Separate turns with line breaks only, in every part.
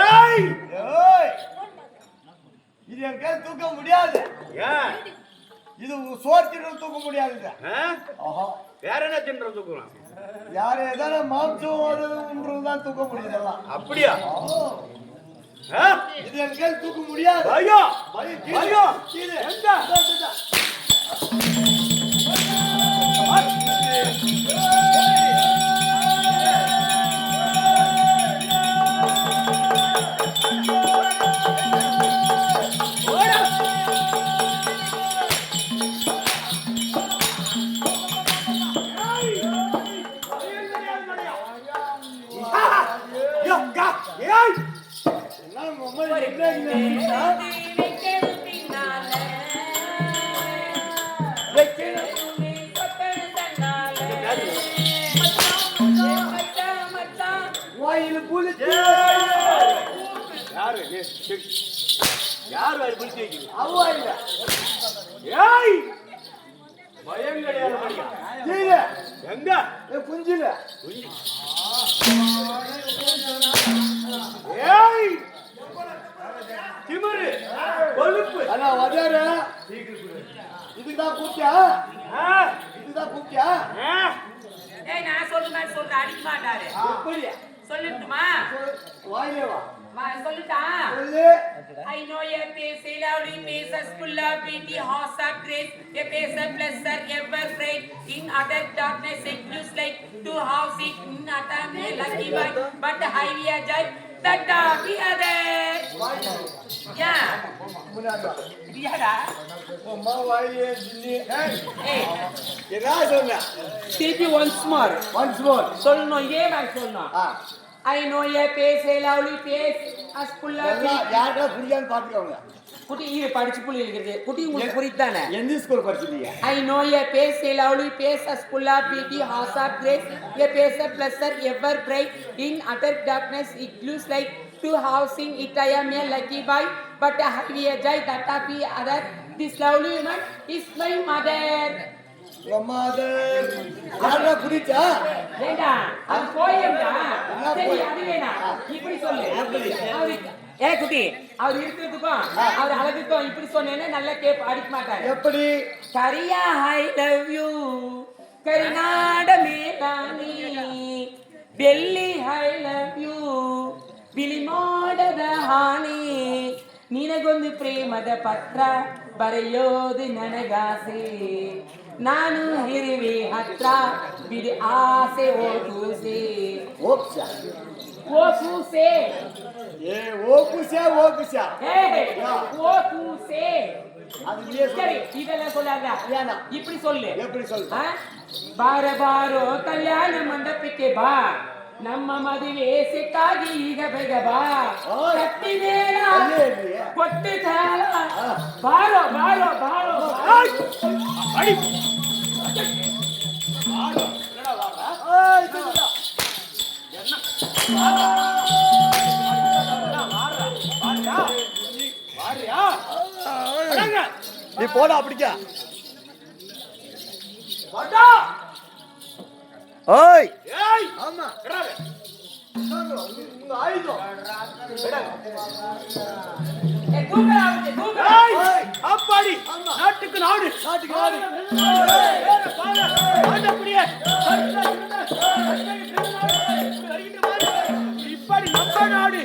ஏய்
ஏய் இது என் கையில் தூக்க முடியாது.
ஏன்
இது சோர்த்திட்டு தூக்க முடியாது. ஆஹா
வேற என்ன தின்ற தூக்கலாம்?
யாரு ஏதாவது மாம்சம் தான் தூக்க முடியுது.
அப்படியா?
இது என் கையில் தூக்க முடியாது.
ஐயோ
ஐயோ
யார் வாரி புடிச்சு வைக்கிறீங்க?
அவ்வா இல்ல.
ஏய் பயம் கிடையாது மணியா.
கீழே
எங்க
குஞ்சில.
ஏய் திமிரு கொழுப்பு.
அண்ணா வதார இதுதான் கூப்பியா? இதுதான் கூப்பியா?
ஏய் நான் சொல்றேன் அடிக்க மாட்டாரு.
எப்படி
சொல்லட்டுமா?
வாயிலே வா.
சொல்லுடா.
சொல்லு.
I know a face lovely faces full of beauty, horse of grace, a face of pleasure ever bright. In utter darkness it looks like to house it in utter lucky white, but highly agile that the other. Yeah. Riada.
அம்மா வாயிலே ஜின்னி.
Hey.
என்ன சொன்னா?
Speak once more.
Once more.
சொல்லணும் இதே மாதிரி சொல்லணும். I know a face lovely face as full of beauty.
யாரா புரியான்னு பாத்துக்கோங்க.
குட்டி இது படிச்சு புள்ளி இருக்குது. குட்டி உங்களுக்கு புரியுதானே?
எந்த ஸ்கூல் படிச்சீங்க?
I know a face lovely face as full of beauty, horse of grace, a face of pleasure ever bright. In utter darkness it looks like to housing it I am a lucky boy, but I have a joy that of the other. This lovely woman is my mother.
Mother யாரா புரிச்சா?
ஏண்டா அது போயேண்டா. சரி அது வேணா. இப்படி சொல்லு. ஏ குட்டி அவர் இருக்கிறதுக்கும் அவர் அழகுக்கும் இப்படி சொன்னேன்னா நல்லா கேப் அடிக்க மாட்டாரு.
எப்படி?
கரியா ஐ லவ் யூ ಕರಿನಾಡ ಮೇಲಾನಿ ಬೆಳ್ಳಿ ಐ ಲವ್ ಯು ಬಿಳಿ ಮೋಡದ ಹಾನಿ ನಿನಗೊಂದು ಪ್ರೇಮದ ಪತ್ರ ಬರೆಯೋದು ನನಗಾಸೆ ನಾನು ಇರುವೆ ಹತ್ರ ಬಿಡಿ ಆಸೆ ಓಕೂಸೆ ಓಕೂಸೆ
ಏ ಓಕೂಸೆ ಓಕೂಸೆ
ಏ ಓಕೂಸೆ சரி இதெல்லாம் சொல்லாத இப்படி சொல்லு
எப்படி சொல்லு
ಬಾರ ಬಾರೋ ಕಲ್ಯಾಣ ಮಂಟಪಕ್ಕೆ ಬಾ ನಮ್ಮ ಮದುವೆ ಸಿಕ್ಕಾಗಿ ಈಗ ಬೇಗ ಬಾ ಕಟ್ಟಿ ಮೇಳ ಕೊಟ್ಟಿ ತಾಳ ಬಾರೋ ಬಾರೋ ಬಾರೋ
நீ போடா அப்படிக்கா ஓய்
ஏய்
ஆமா உங்க ஆயுதம்
அப்பாடி நாட்டுக்கு நாடு
நாட்டுக்கு நாடு
இப்படி நம்ம நாடு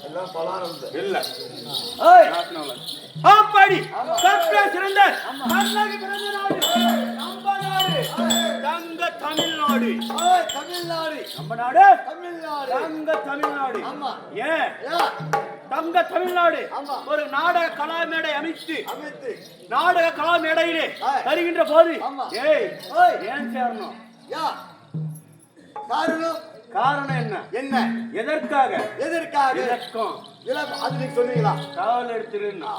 எல்லாம் பலாரம்
இல்ல
ஏய்
அப்பாடி சத்யா சிறந்த மன்னகி பிறந்த நாடு நம்ம நாடு தங்க தமிழ்நாடு
ஏய் தமிழ்நாடு
நம்ம நாடு
தமிழ்நாடு
தங்க தமிழ்நாடு
ஆமா
ஏன் தங்க தமிழ்நாடு ஒரு நாடக கலா மேடை அமைத்து நாடக கலா மேடையிலே தருகின்ற போது ஏய் ஏன் சேரணும்
யா காரணம்
என்ன
என்ன
எதற்காக
இதற்கும் அது நீங்க சொன்னீங்களா
காவல் எடுத்துருன்னா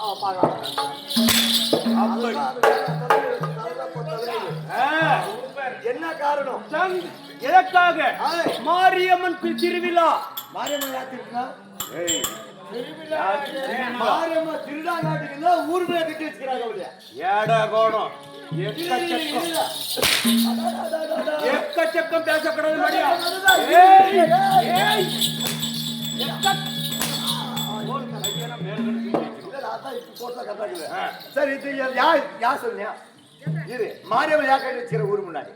என்ன காரணம்
எதற்காக மாரியம்மன் திருவிழா
மாரியம்மன் யாத்திருக்கா
ஏய்
மாரியம்மா திருடா நாட்டுக்கு ஊருக்குள்ள கட்டி வச்சுக்கிறாங்க அவளைய.
ஏடா கோணம் எக்கச்சக்கம் பேசக்கூடாது மடியா. ஏய் ஏய்
சரி இது யார் சொன்னியா? இது மாரியம்மா யா கட்டி வச்சுக்கிற ஊர் முன்னாடி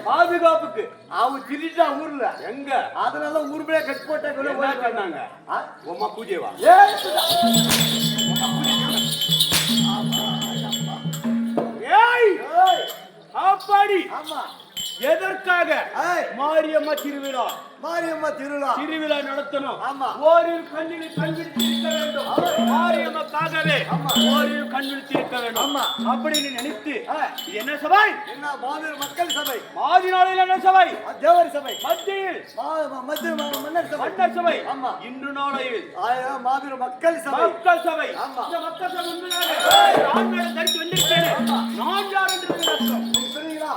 பாதுகாப்புக்கு
அவங்க திருட்டா ஊர்ல
எங்க
அதனால ஊருக்குள்ளே கட்டி போட்டாங்க.
சொன்னாங்க உமா பூஜைவா ஏய் ஆப்பாடி
ஆமா
எதற்காக மாரியம்மா திருவிழா
மாரியம்மா
திருவிழா நடத்தணும்.
ஆமா.
ஓரிரு கண்ணில் கண்விழித்திருக்க வேண்டும். மாரியம்மாக்காகவே ஓரிரு கண்விழித்திருக்க வேண்டும்.
ஆமா.
அப்படின்னு நினைத்து இது என்ன சபை?
என்ன மாபெரும் மக்கள் சபை.
மாதி நாளில் என்ன சபை?
தேவர் சபை.
மத்தியில்
மன்னர் சபை.
மன்னர் சபை.
ஆமா.
இன்று நாளையில்
மாபெரும் மக்கள் சபை.
மக்கள் சபை.
ஆமா.
இந்த மக்கள் சபை உண்மையாக நான் மேல தரித்து வந்திருக்கேன். நான் யார் என்று விளக்கம்.
நீங்க சொன்னீங்களா?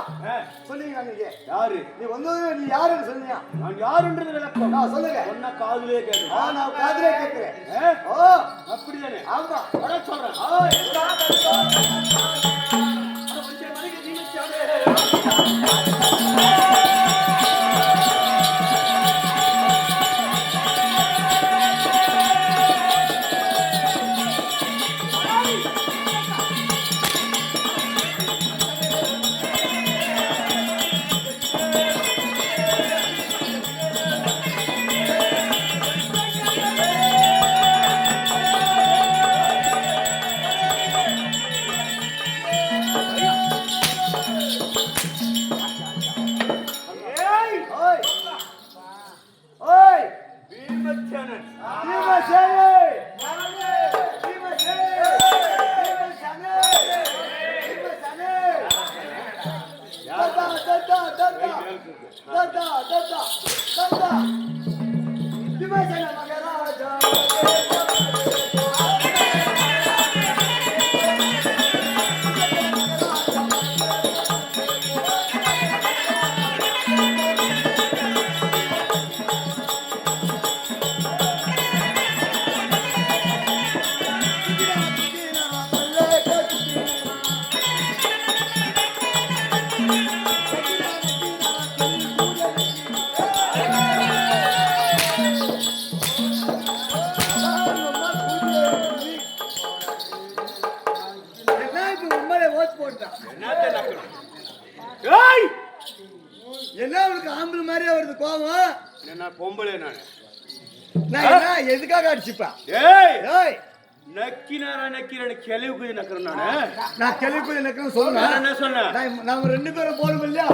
சொன்னீங்களா நீங்க?
யாரு
நீ வந்தது நீ யாருன்னு சொன்னியா?
நான் யார் என்று விளக்கம்.
சொல்லுங்க.
சொன்ன காதுலே கேட்கு.
நான் காதுலே கேட்கிறேன். ஓ
அப்படிதானே?
ஆமா.
வர சொல்றேன்.
என்ன அவனுக்கு ஆம்பளை மாதிரியா வருது கோபம்?
என்ன பொம்பளை நானு?
நான் எதுக்காக அடிச்சுப்பா?
ஏய் நக்கிறேன் கிளவுக்கு நக்கிறேன் நானு.
நான் கிளவுக்கு நக்கிறேன் சொல்லுங்க.
என்ன சொன்னேன்?
நாம ரெண்டு பேரும் போறோம் இல்லையா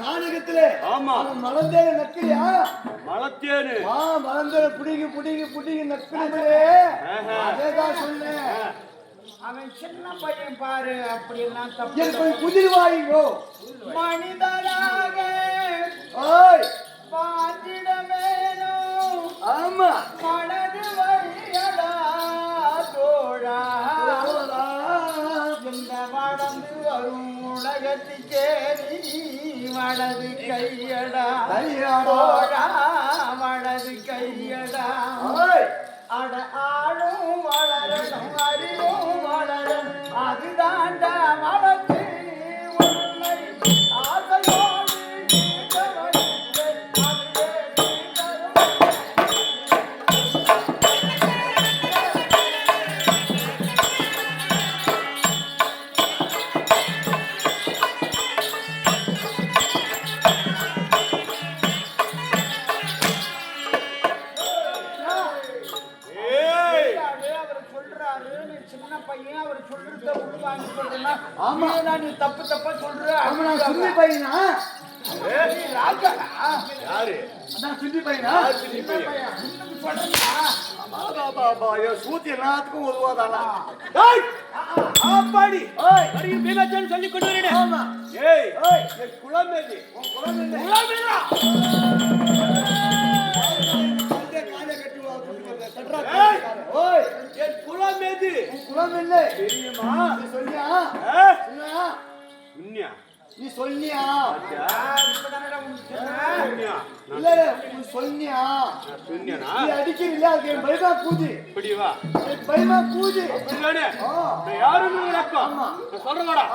நாடகத்துல?
ஆமா.
மலந்தேன நக்கியா?
மலத்தேனு
மலந்தேன புடிங்கி புடிங்கி புடிங்கி நக்கிறே. அதேதான் சொன்னேன்.
அவன் சின்ன பையன் பாரு அப்படி எல்லாம் தப்பு.
எனக்கு போய் குதிரை வாங்கிக்கோ.
மனிதனாக பாத்திட வேணும்.
ஆமா.
மனது வழியடா தோழா. இந்த வளர்ந்து வரும் உலகத்துக்கே நீ வலது கையடா தோழா. வலது கையடா. அட ஆளும் வளரணும் அறிவும் வளரணும். அதுதாண்டா வளர்ச்சி. உண்மை ஆசையோடு நீ தப்பு தப்பா சொல்ற.
சுண்ணி பையனா?
யாரு?
சுண்ணி பையனா? சூத்தி எல்லாத்துக்கும் உதவாதானா?
ஆப்பாடி பீமச்சன் சொல்லி கொண்டு வரேன்.
ஆமா.
ஏய் என் குலம் எது?
குலம் என்ன?
குலம் என் குலம் எது?
குலம் இல்லை
தெரியுமா?
நீ சொன்னியா?
உண்மையா?
நீ சொன்னியா?
உண்மையா?
இல்ல நீ சொன்னியா
நான் சொன்னேனா
நீ அடிக்கிறீல்ல அது என் பைமா கூதி
இப்படி வா
என் பைமா கூதி
அப்படிதானே நான் யாருன்னு நினைப்பா நான் சொல்றேன் வாடா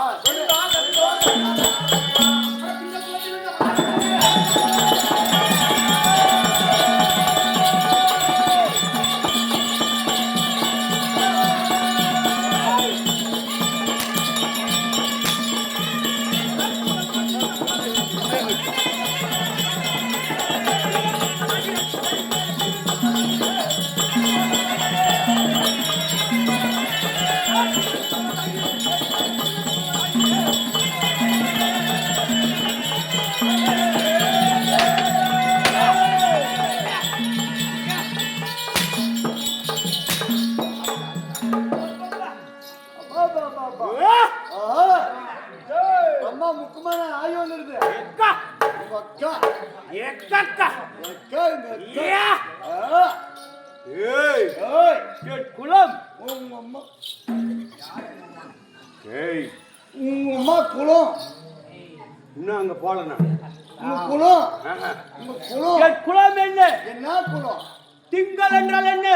அம்மா முக்கியமான ஆய் வந்துருது
எக்கா
உங்க அக்கா
எக்கா
அக்கா இந்த அக்கா
ஏ
ஆ.
ஏய்
ஏய்
என் குலம்
உங்க அம்மா
ஏய்
உங்க அம்மா குலம்
இன்னும் அங்க போலனா
உங்க குலம் உங்க குலம்
என் குலம் என்ன
என்ன குலம்
திங்கள் என்றால் என்ன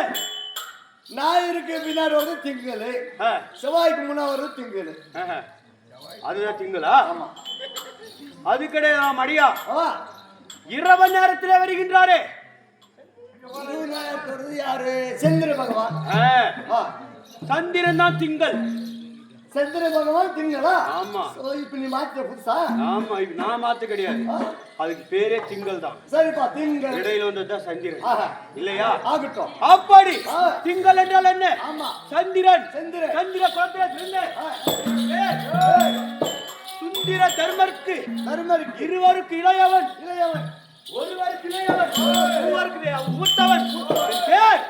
ஞாயிறுக்கு பின்னாடி வருது திங்களு செவ்வாய்க்கு முன்னா வருது திங்களு
அதுதான் திங்களா
ஆமா
அது கிடையாது மடியா
ஆ
இரவு நேரத்தில் வருகின்றாரே
இரவு நேரத்தோடது யாரு சந்திர பகவான் ஆ
சந்திரன் தான் திங்கள்
சந்திர பகவான் திங்களா
ஆமா
இப்ப நீ மாத்திர புதுசா
ஆமா இது நான் மாத்து கிடையாது அதுக்கு பேரே திங்கள் தான்
சரிப்பா திங்கள்
இடையில வந்ததுதான் சந்திரன்
ஆஹா.
இல்லையா
ஆகட்டும்
அப்படி
ஆ.
திங்கள் என்றால் என்ன
ஆமா
சந்திரன்
சந்திரன்.
சந்திர குலத்திலே சுந்திர தர்மருக்கு
தருமருக்கு
இருவருக்கு இளையவன்
இளையவன்
ஒருவருக்கு இளையவன் மூவருக்கு மூத்தவன் பேர்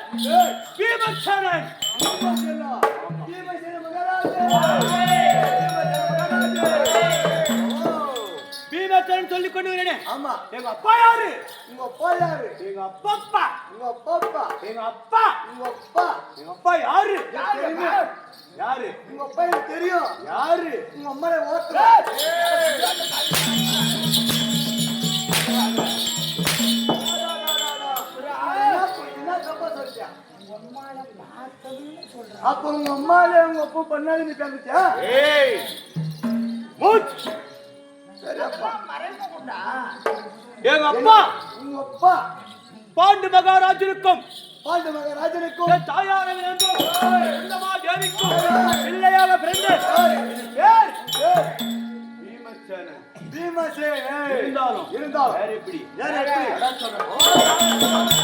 பீமசேனன்
பீமசேனா. பீமசேன மகாராஜா.
பீமசேனன் சொல்லிக் கொண்டு வரேனே
ஆமா
எங்க அப்பா யாரு
உங்க அப்பா யாரு
எங்க அப்பா
உங்க அப்பா
எங்க அப்பா
உங்க அப்பா
எங்க அப்பா யாரு
தெரியுமா?
யாரு
உங்க அப்பா எனக்கு தெரியும்
யாரு
உங்க அம்மாவை ஓட்டுற என்ன தப்பா சொல்லிட்டியா? அப்ப உங்க அம்மால உங்க அப்பா பண்ணாது நீ கண்டுட்டியா
ஏய் மூச்
சரிப்பா
எங்க அப்பா
உங்க அப்பா
பாண்டு மகாராஜனுக்கும்
பாண்டு மகாராஜனுக்கும்
என் தாயார விளந்தமா தேவிக்கும் பிள்ளையாக பிறந்த பேர் பீமசேனன்
பீமசேனன்.
இருந்தாலும்
இருந்தாலும்
வேற எப்படி
வேற எப்படி?
அதான் சொல்றேன்.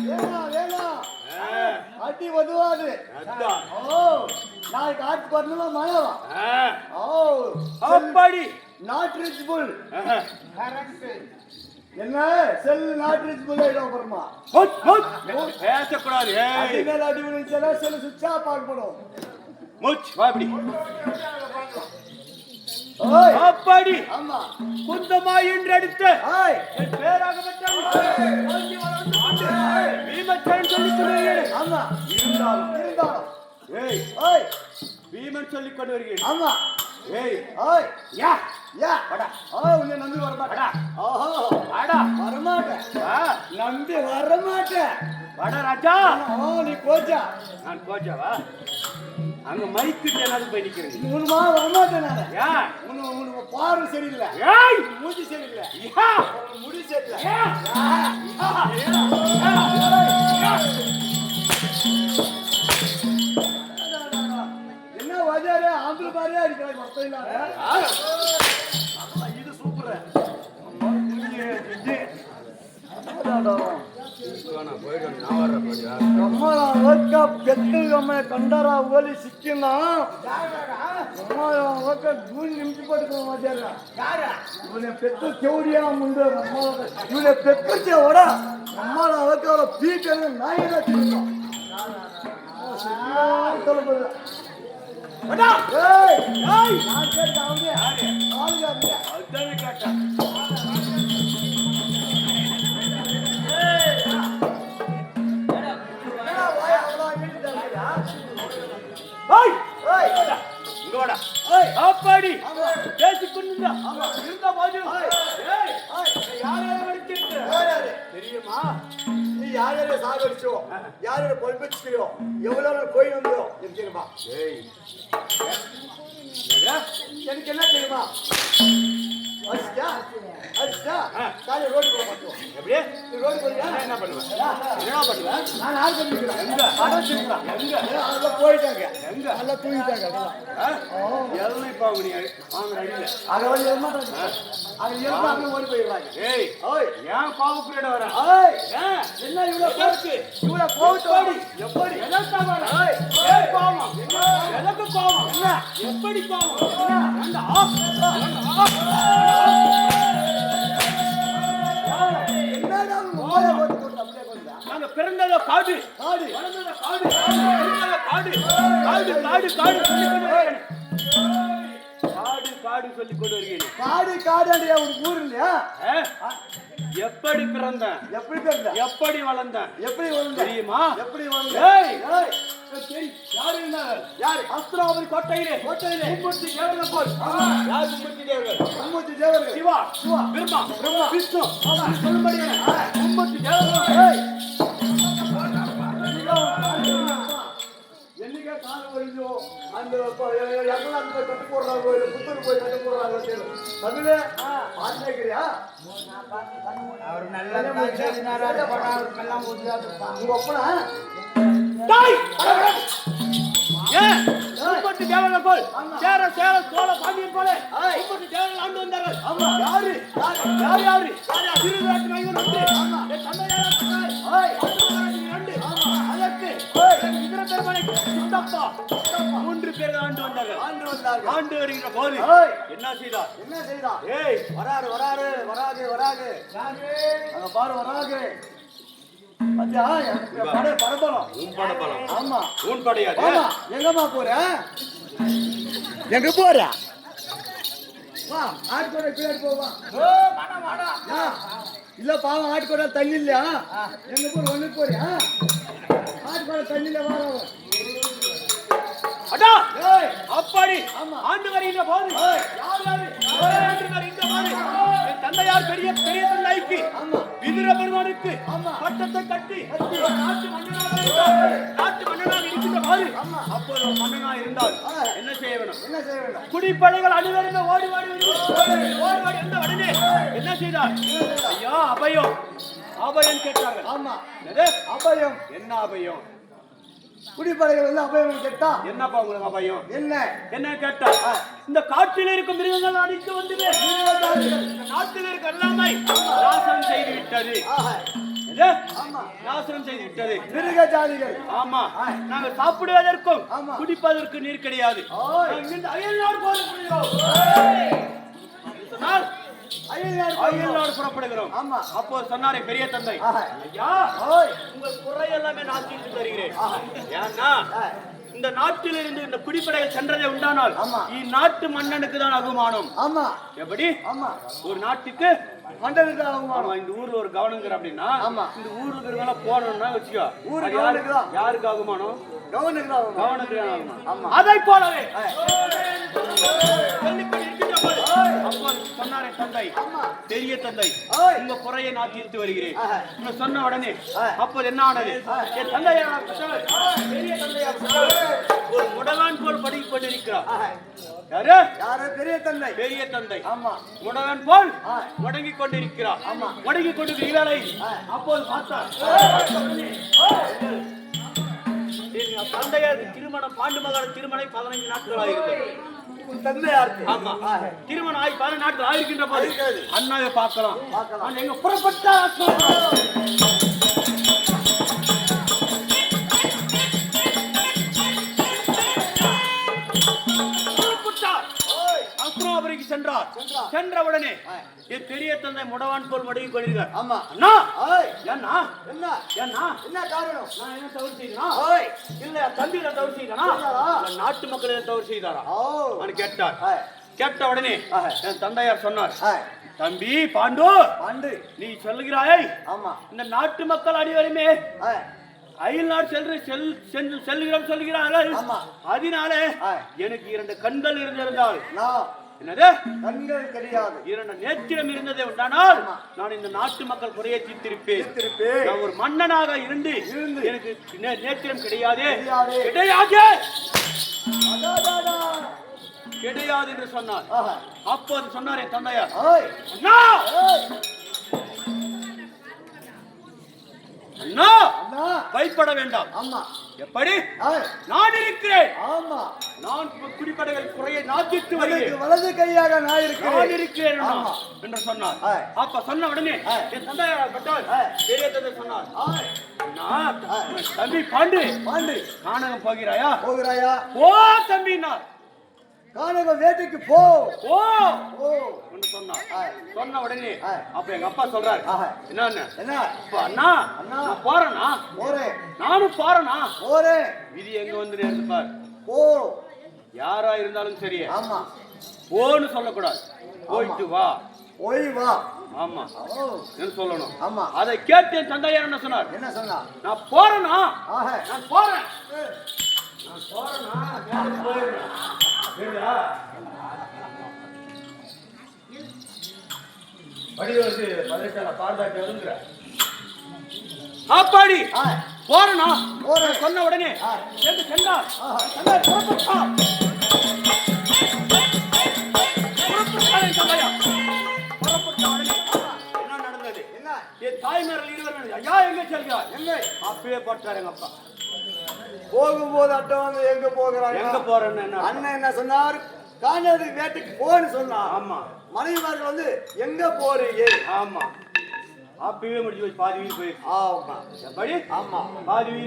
வேணாம், வேணாம். அடி வதுவாது
அதான்.
ஓ நாளைக்கு ஆட்டு பண்ணலாம் மழவா ஓ
அப்படி
நாட் ரிச் புல்
கரெக்ட்.
என்ன செல் நாட் ரிச் புல் ஆயிடும் அப்புறமா
பேசக்கூடாது.
அடி மேல அடி விழுந்துச்சா செல் சுவிட்சா பார்க்கப்படும்
மூச் வா இப்படி.
ஓய்
அப்படி
ஆமா
குந்தமா என்று அடுத்து
ஓய்
என் பேராகப்பட்ட பீமசேனன் சொல்லிக் கொண்டு வருகிறேன்.
ஆமா
இருந்தாலும்
இருந்தாலும்
ஏய்
ஓய்
பீமன் சொல்லிக் கொண்டு வருகிறேன்.
ஆமா
ஏய்
ஓய்
யா
யா
வாடா.
ஓ உன்னை நம்பி வரமாட்டேன்
வாடா.
ஓஹோ
வாடா.
வரமாட்டேன்
வா.
நம்பி வரமாட்டேன்
வாடா ராஜா.
ஓ நீ கோச்சா
நான் கோச்சாவா அங்க மைக்கு தேனாலும் போய் நிக்கிறேன்.
உன்மா வரமாட்டேன் நானு
யா
உனக்கு பார்வை சரியில்லை
ஏய்
மூஞ்சி சரியில்லை
யா
முடி சரியில்லை
யா
என்ன வாஜாரு ஆந்திர மாதிரியா இருக்கிறாங்க மொத்தம் இல்லாத இது சூப்பர் ಒಕ್ಕ ಬೆತ್ತಮ್ಮ ಕಂಡರ ಓಲಿ ಸಿಕ್ಕಿಲ್ಲ ಒಕ್ಕ ದೂರ ನಿಮಿಷ ಪಡ್ಕೊ ಮಧ್ಯಾಹ್ನ ಇವನ ಪೆತ್ತು ಕೆವಡಿಯ ಮುಂದೆ ಇವನ ಪೆಕ್ಕಕ್ಕೆ ಹೊಡ ಅಮ್ಮನ ಅವಕ್ಕೆ ಅವರ ಪೀಕನ್ನು ನಾಯಿನ
அப்பாடி பேசிக்கொண்டு இருந்த போது தெரியுமா
நீ யாரையும் சாகடிச்சோ யாரையும் பொறுப்பிச்சியோ எவ்வளவு போய் வந்தோ எனக்கு தெரியுமா எனக்கு என்ன தெரியுமா அடிச்சா அடிச்சா காலை ரோடு போக மாட்டோம்
எப்படியே
நீ ரோடு போறியா
என்ன பண்ணுவேன் என்ன பண்ணுவேன்
நான் ஆள் பண்ணிக்கிறேன்
எங்க அடைச்சிருக்கலாம் எங்க
அதுல போயிட்டாங்க
எங்க
நல்லா தூங்கிட்டாங்க
எல்லாம் இப்ப அவங்க வாங்குற அடியில
அதை வந்து அது எல்லாம் அப்படியே ஓடி போயிடுறாங்க
ஏய்
ஓய்
ஏன் கோபப்பட வர
ஓய்
ஏன்
என்ன இவ்வளவு
எதற்கு
இவ்வளவு கோவத்தோடி
எப்படி எதற்காக வர ஏன் கோபம் எதற்கு கோபம் என்ன எப்படி கோபம்
என்னடா மோளை போட்டு போட்டு அப்படியே கொண்டா
நாங்க பிறந்தத காடு
காடு
வளர்ந்தத காடு பிறந்தத காடு காடு காடு காடு சொல்லி கொண்டு வருகிறேன் காடு காடு சொல்லி கொண்டு வருகிறேன்
காடு காடுடைய ஒரு ஊர் இல்லையா
எப்படி பிறந்தேன்
எப்படி பிறந்த
எப்படி வளர்ந்தேன்
எப்படி வளர்ந்த
தெரியுமா
எப்படி வளர்ந்த
ஏய்
ஏய்
சரி யார் இருந்தார்
யார்
அஸ்திராபதி கோட்டையிலே மும்மூர்த்தி தேவர்கள் போல் யார் மும்மூர்த்தி தேவர்கள்
மும்மூர்த்தி தேவர்கள்
சிவா
சிவா
பிரம்மா
பிரம்மா
விஷ்ணு சொல்லும்படி மும்மூர்த்தி தேவர்கள்
ஏய் என்னைக்கே காலம் வருதோ அந்த எங்கெல்லாம் போய் கட்டு போடுறாங்க புத்தூர் போய் கட்டு போடுறாங்க தமிழ் பாத்துக்கிறியா
அவர் நல்ல அவருக்கெல்லாம்
உங்க ஒப்பனா
தாய் ஏன் மும்மூர்த்தி தேவர்கள் போல் சேர சேர சோழ பாண்டியன் போல மும்மூர்த்தி தேவர்கள் ஆண்டு வந்தார்கள்
ஆமா
யாரு யார் யாரு திருவிழாக்கு நாயகன் வந்து என் தந்தையார் அதற்கு இதர பெருமனை சித்தப்பா 3 பேர் ஆண்டு வந்தார்கள் ஆண்டு வருகின்ற போது என்ன செய்தார்
என்ன செய்தா
ஏய்
வராரு வராரு வராது வராது அங்க பாரு வராது அச்சா படை பரபலம்
உன் படபலம்
ஆமா
உன் படையாது
ஆமா எங்கம்மா போற எங்க போற வா ஆட்கோட பின்னாடி போவா இல்ல பாவம் ஆட்கோட தண்ணி இல்லையா எங்க போற ஒண்ணு போறியா ஆட்கோட தண்ணியில வா
அடா
ஏய்
அப்பாடி
ஆமா.
ஆண்டு வருகின்ற போது யார் யாரு ஆண்டு வருகின்ற போது என் தந்தையார் பெரிய பெரிய தந்தைக்கு
ஆமா
விதுர பெருமானுக்கு
ஆமா.
பட்டத்தை கட்டி நாட்டு மன்னனாக இருந்தார். நாட்டு மன்னனாக இருக்கின்ற போது அப்போது ஒரு மன்னனாக இருந்தால் என்ன செய்ய வேணும்
என்ன செய்ய வேண்டும்
குடிப்படைகள் அணிவருந்த ஓடி ஓடி ஓடி ஓடி வந்த உடனே என்ன செய்தார் ஐயா அபயம் அபயம் கேட்டார்கள்
ஆமா
என்னது?
அபயம்
என்ன அபயம்
குடிப்படைகள் வந்து அபயம் கேட்டா
என்னப்பா உங்களுக்கு அபயம்
என்ன
என்ன கேட்டா இந்த காட்டில் இருக்கும் மிருகங்கள் அடித்து வந்தது இந்த நாட்டில் இருக்க எல்லாமே நாசனம் செய்து விட்டது எது? நாசனம் செய்து விட்டது
மிருக ஜாதிகள்
ஆமா நாங்க சாப்பிடுவதற்கும்
ஆமா.
குடிப்பதற்கு நீர் கிடையாது
ஓய்.
நாங்க இந்த அயல்நாடு போகிறோம் அயல்நாடு புறப்படுகிறோம்
ஆமா.
அப்போ சொன்னாரே பெரிய தந்தை
ஆஹா.
ஐயா
ஓய்
உங்கள் குறை எல்லாமே நான் தீர்த்து தருகிறேன் ஏன்னா இந்த நாட்டில் இருந்து இந்த குடிப்படைகள் சென்றதை உண்டானால்
ஆமா.
இந்நாட்டு மன்னனுக்கு தான் அவமானம்
ஆமா
எப்படி
ஆமா
ஒரு நாட்டுக்கு
மண்டலுக்கு அவமானம்
ஆமா இந்த ஊர்ல ஒரு கவனங்கிற அப்படின்னா
ஆமா.
இந்த ஊர்ல இருக்கிறவங்க போனோம்னா வச்சுக்கோ
ஊரு
அது
கவனத்துக்கு தான்.
யாருக்கு ஆகுமானம்
கவர்னருக்கு தான் அவமானம்.
கவனத்துக்கு தான் ஆகுமானம்
ஆமா.
அதை போலவே சொல்லிக்கொண்டு இருக்கின்ற போது அப்போ சொன்னாரே தந்தை பெரிய தந்தை
ஓய்.
உங்க குறையை நான் தீர்த்து வருகிறேன்
ஆஹா.
இங்க சொன்ன உடனே
ஆஹா.
அப்போது என்ன ஆனது என் தந்தையார் பெரிய தந்தையார் ஒரு முடவான் போல் படித்துக் கொண்டிருக்கிறார்
ஆஹா.
யாரு
யாரு பெரிய தந்தை
பெரிய தந்தை
ஆமா
முடவன் போல்
ஆ.
முடங்கிக் கொண்டிருக்கிறார்
ஆமா.
முடங்கிக் கொண்டிருக்கிற இவளை அப்போது பார்த்தார் எங்க தந்தையாருக்கு திருமணம் பாண்டு மகார திருமணம் 15 நாட்கள் ஆகிறது
உன் தந்தையாருக்கு
ஆமா திருமணம் ஆகி 14 நாட்கள் ஆகிருக்கின்ற போது
ஆகிருக்கிறது.
அண்ணாவை பார்க்கலாம்
பார்க்கலாம்.
ஆனா எங்க புறப்பட்ட சென்ற உடனே என் பெரிய தந்தை முடவான் போல் மடங்கி கொள்கிறார்.
ஆமா.
அண்ணா
ஓய்
ஏன்னா
என்ன
ஏன்னா
என்ன காரணம்?
நான் என்ன தவறு செய்தனா?
ஓய்
இல்ல தம்பியில தவறு செய்தனா? இல்ல நாட்டு மக்கள் தவறு செய்தாரா?
ஓ
அவன் கேட்டார்.
ஏய்
கேட்ட உடனே என் தந்தையார் சொன்னார்,
ஏய்
தம்பி பாண்டு,
ஆண்டு
நீ சொல்லுகிறாய்
ஆமா
இந்த நாட்டு மக்கள் அனைவருமே
ஏய்
அயல் நாடு செல்லுகிறோம் சொல்லுகிறார்கள்.
ஆமா.
அதனால எனக்கு 2 கண்கள் இருந்திருந்தால்
நான்
என்னது
கண்கள் கிடையாது
2 நேத்திரம் இருந்ததே உண்டானால் நான் இந்த நாட்டு மக்கள் குறையை தீர்த்திருப்பேன். நான் ஒரு மன்னனாக இருந்து எனக்கு நேத்திரம் கிடையாது கிடையாது கிடையாது என்று சொன்னார். அப்போது சொன்னார் என் தந்தையார்,
ஓய்
அண்ணா அண்ணா
அண்ணா
பயப்பட வேண்டாம்.
ஆமா
எப்படி
ஏய்
நான் இருக்கிறேன்.
ஆமா
நான் குடிப்படைகள் குறையை நாட்டிட்டு
எனக்கு
வருகிறேன்.
வலது கையாக நான்
நான்
இருக்கிறேன்.
இருக்கிறேன்
ஆமா.
என்று சொன்னார்.
ஏய்.
அப்ப சொன்ன உடனே என் தந்தையார் பட்டால் பெரிய தந்தை சொன்னார்,
ஏய்
அண்ணா, தம்பி பாண்டு
பாண்டு
கானகம் போகிறாயா?
போகிறாயா?
ஓ தம்பினார்.
கானக வேட்டைக்கு போ
ஓ
ஓ
என்று சொன்னார்.
ஏய்.
சொன்ன உடனே
ஏய்.
அப்ப எங்க அப்பா சொல்றாரு,
ஆஹா.
என்னன்னு
என்ன
அப்ப அண்ணா
அண்ணா.
நான் போறேனா?
போறேன்
நானும் போறேனா?
போறேன்
விதி எங்க வந்து நேர்ந்து பார்.
போ
யாரா இருந்தாலும் சரி
ஆமா
போன்னு சொல்லக்கூடாது, போயிட்டு வா.
போய் வா
ஆமா
ஓ
என்று சொல்லணும்.
ஆமா
அதை கேட்டு என் தந்தையார் என்ன சொன்னார்,
என்ன சொன்னா?
நான் போறேனா?
ஆஹா
நான் போறேன். நான் போறேனா? வேலைக்கு போயிடுறேன். புரியுதா? வடிவருக்கு 18 பாரதாட்டி வருங்கிற அப்பாடி போறேனா?
போறேன்.
சொன்ன உடனே சென்று சென்றார். சென்றார், புறப்பட்டார். புறப்பட்டார் என் தந்தையார். புறப்பட்ட உடனே என்ன நடந்தது?
என்ன
என் தாய்மார்கள் இருவர் ஐயா எங்க செல்கிறார்?
எங்க
அப்பவே போட்டார் எங்க அப்பா.
போகும்போது அட்டம் வந்து எங்க போகிறாங்க?
எங்க போறேன்னு என்ன அர்த்தம்?
அண்ணன் என்ன சொன்னார்? காணது வேட்டைக்கு போன்னு சொன்னார்.
ஆமா
மனைவிமார்கள் வந்து எங்க போறீங்க?
ஆமா அப்பவே முடிஞ்சு போய் பாதி வீடு போயிருக்கு.
ஆமா
எப்படி?
ஆமா
பாதி வீடு